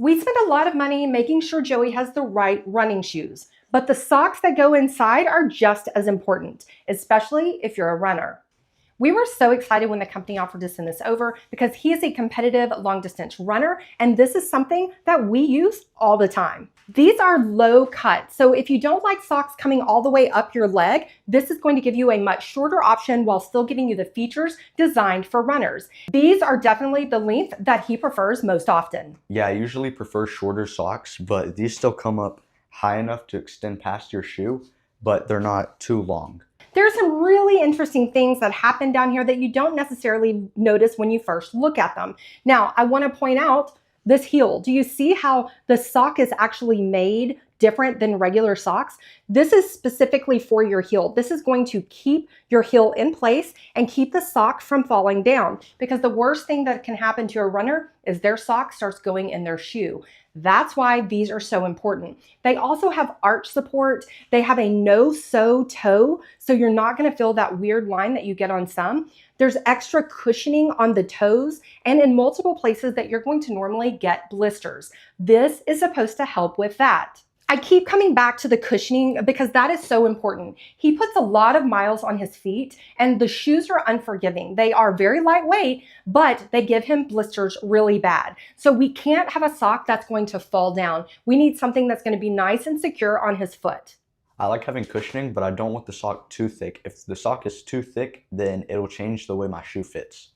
We spend a lot of money making sure Joey has the right running shoes, but the socks that go inside are just as important, especially if you're a runner. We were so excited when the company offered to send this over because he is a competitive long distance runner, and this is something that we use all the time. These are low cut, so if you don't like socks coming all the way up your leg, this is going to give you a much shorter option while still giving you the features designed for runners. These are definitely the length that he prefers most often. Yeah, I usually prefer shorter socks, but these still come up high enough to extend past your shoe, but they're not too long. There's some really interesting things that happen down here that you don't necessarily notice when you first look at them. Now, I want to point out this heel. Do you see how the sock is actually made different than regular socks? This is specifically for your heel. This is going to keep your heel in place and keep the sock from falling down, because the worst thing that can happen to a runner is their sock starts going in their shoe. That's why these are so important. They also have arch support. They have a no-sew toe, so you're not going to feel that weird line that you get on some. There's extra cushioning on the toes and in multiple places that you're going to normally get blisters. This is supposed to help with that. I keep coming back to the cushioning because that is so important. He puts a lot of miles on his feet and the shoes are unforgiving. They are very lightweight, but they give him blisters really bad. So we can't have a sock that's going to fall down. We need something that's going to be nice and secure on his foot. I like having cushioning, but I don't want the sock too thick. If the sock is too thick, then it'll change the way my shoe fits.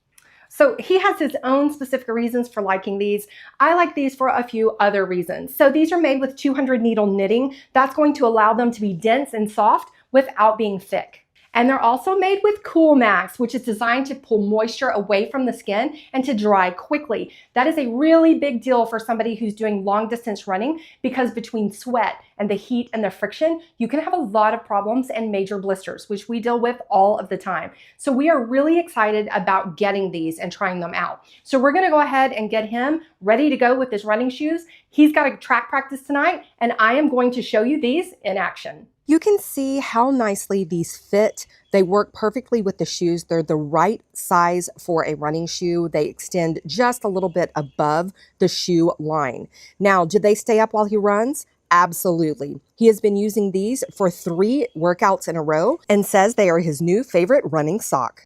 So he has his own specific reasons for liking these. I like these for a few other reasons. So these are made with 200 needle knitting. That's going to allow them to be dense and soft without being thick. And they're also made with Coolmax, which is designed to pull moisture away from the skin and to dry quickly. That is a really big deal for somebody who's doing long distance running, because between sweat and the heat and the friction, you can have a lot of problems and major blisters, which we deal with all of the time. So we are really excited about getting these and trying them out. So we're gonna go ahead and get him ready to go with his running shoes. He's got a track practice tonight, and I am going to show you these in action. You can see how nicely these fit. They work perfectly with the shoes. They're the right size for a running shoe. They extend just a little bit above the shoe line. Now, do they stay up while he runs? Absolutely. He has been using these for 3 workouts in a row and says they are his new favorite running sock.